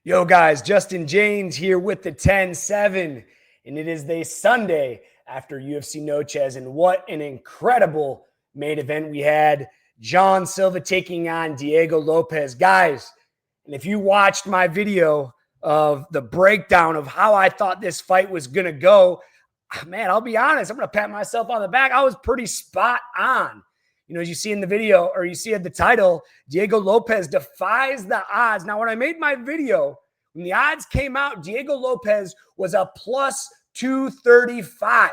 Yo, guys, Justin Jaynes here with the 10-7, and it is the Sunday after UFC Noches, and what an incredible main event we had. John Silva taking on Diego Lopes. Guys, and if you watched my video of the breakdown of how I thought this fight was going to go, man, I'll be honest, I'm going to pat myself on the back. I was pretty spot on. You know, as you see in the video, or you see at the title, Diego Lopes defies the odds. Now, when I made my video, when the odds came out, Diego Lopes was a plus 235.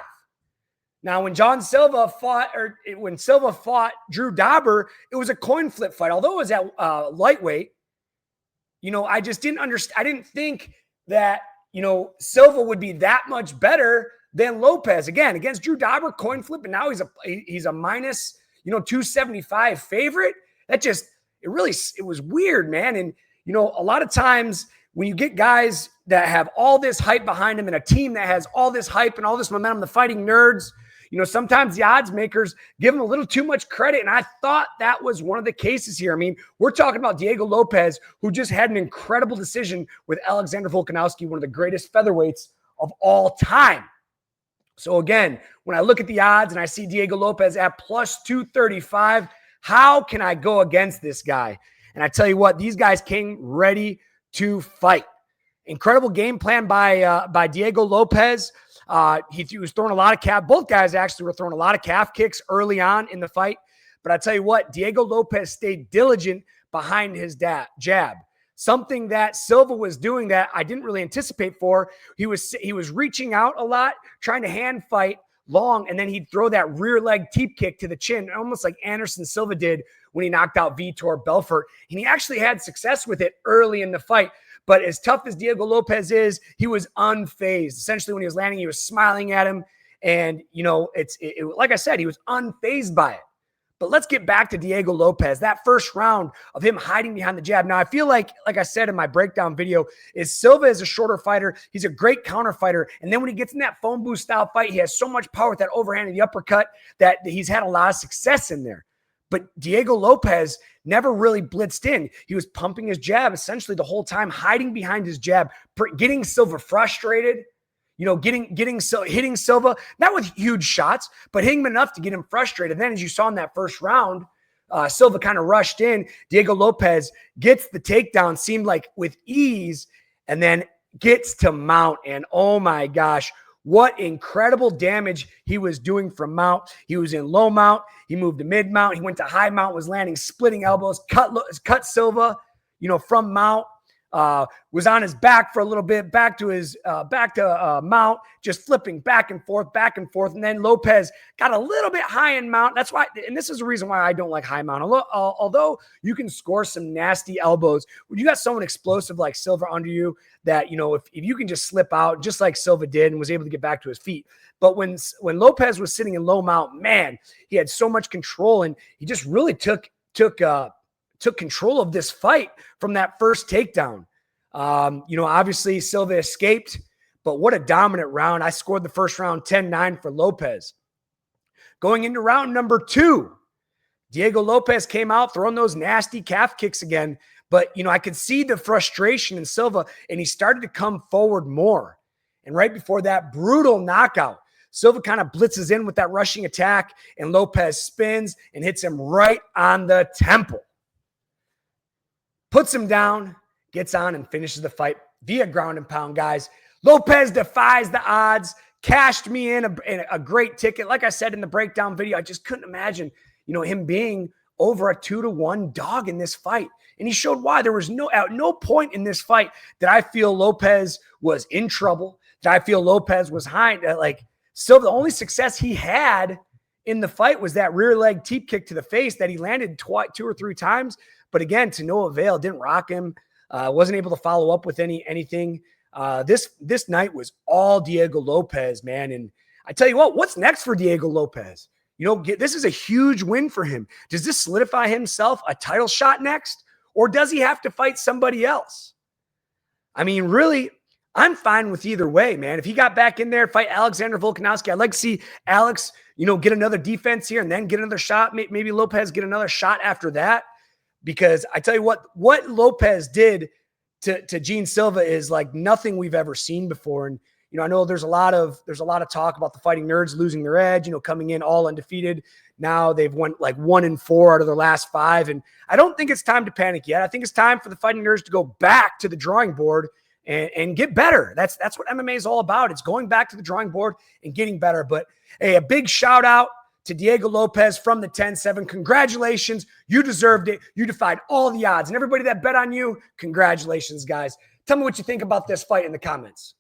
Now, when Silva fought Drew Dauber, it was a coin flip fight. Although it was at lightweight, you know, I just didn't understand. I didn't think that, you know, Silva would be that much better than Lopes. Again, against Drew Dauber, coin flip, and now he's a minus, 275 favorite. It was weird, man. And, you know, a lot of times when you get guys that have all this hype behind them and a team that has all this hype and all this momentum, the fighting nerds, you know, sometimes the odds makers give them a little too much credit. And I thought that was one of the cases here. I mean, we're talking about Diego Lopes, who just had an incredible decision with Alexander Volkanovski, one of the greatest featherweights of all time. So again, when I look at the odds and I see Diego Lopes at plus 235, how can I go against this guy? And I tell you what, these guys came ready to fight. Incredible game plan by Diego Lopes. He was throwing a lot of calf. Both guys actually were throwing a lot of calf kicks early on in the fight. But I tell you what, Diego Lopes stayed diligent behind his jab. Something that Silva was doing that I didn't really anticipate for. He was reaching out a lot, trying to hand fight long, and then he'd throw that rear leg teep kick to the chin, almost like Anderson Silva did when he knocked out Vitor Belfort. And he actually had success with it early in the fight. But as tough as Diego Lopes is, he was unfazed. Essentially, when he was landing, he was smiling at him. And, you know, like I said, he was unfazed by it. But let's get back to Diego Lopes. That first round of him hiding behind the jab. Now, I feel like I said in my breakdown video, Silva is a shorter fighter. He's a great counter fighter. And then when he gets in that phone booth style fight, he has so much power with that overhand and the uppercut that he's had a lot of success in there. But Diego Lopes never really blitzed in. He was pumping his jab essentially the whole time, hiding behind his jab, getting Silva frustrated. You know, hitting Silva, not with huge shots, but hitting him enough to get him frustrated. Then, as you saw in that first round, Silva kind of rushed in. Diego Lopes gets the takedown, seemed like with ease, and then gets to mount. And oh my gosh, what incredible damage he was doing from mount. He was in low mount. He moved to mid mount. He went to high mount, was landing splitting elbows, cut Silva, you know, from mount. Was on his back for a little bit, back to mount, just flipping back and forth. And then Lopes got a little bit high in mount. That's why, and this is the reason why I don't like high mount. Although you can score some nasty elbows, when you got someone explosive like Silva under you, that, you know, if you can just slip out, just like Silva did and was able to get back to his feet. But when Lopes was sitting in low mount, man, he had so much control, and he just really took control of this fight from that first takedown. You know, obviously Silva escaped, but what a dominant round. I scored the first round 10-9 for Lopes. Going into round number 2, Diego Lopes came out throwing those nasty calf kicks again, but, you know, I could see the frustration in Silva, and he started to come forward more. And right before that brutal knockout, Silva kind of blitzes in with that rushing attack, and Lopes spins and hits him right on the temple. Puts him down, gets on, and finishes the fight via ground and pound, guys. Lopes defies the odds, cashed me in a great ticket. Like I said in the breakdown video, I just couldn't imagine, you know, him being over a 2-1 dog in this fight. And he showed why. There was at no point in this fight that I feel Lopes was in trouble, that I feel Lopes was high. Still, the only success he had in the fight was that rear leg teep kick to the face that he landed 2 or 3 times. But again, to no avail, didn't rock him. Wasn't able to follow up with anything. This night was all Diego Lopes, man. And I tell you what, what's next for Diego Lopes? You know, this is a huge win for him. Does this solidify himself a title shot next? Or does he have to fight somebody else? I mean, really, I'm fine with either way, man. If he got back in there, fight Alexander Volkanovski, I'd like to see Alex, you know, get another defense here and then get another shot. Maybe Lopes get another shot after that. Because I tell you what Lopes did to Jaynes Silva is like nothing we've ever seen before. And, I know there's a lot of talk about the Fighting Nerds losing their edge, coming in all undefeated. Now they've won like 1-4 out of their last 5. And I don't think it's time to panic yet. I think it's time for the Fighting Nerds to go back to the drawing board and get better. That's what MMA is all about. It's going back to the drawing board and getting better. But hey, a big shout out to Diego Lopes from the 10-7. Congratulations. You deserved it. You defied all the odds. And everybody that bet on you, congratulations, guys. Tell me what you think about this fight in the comments.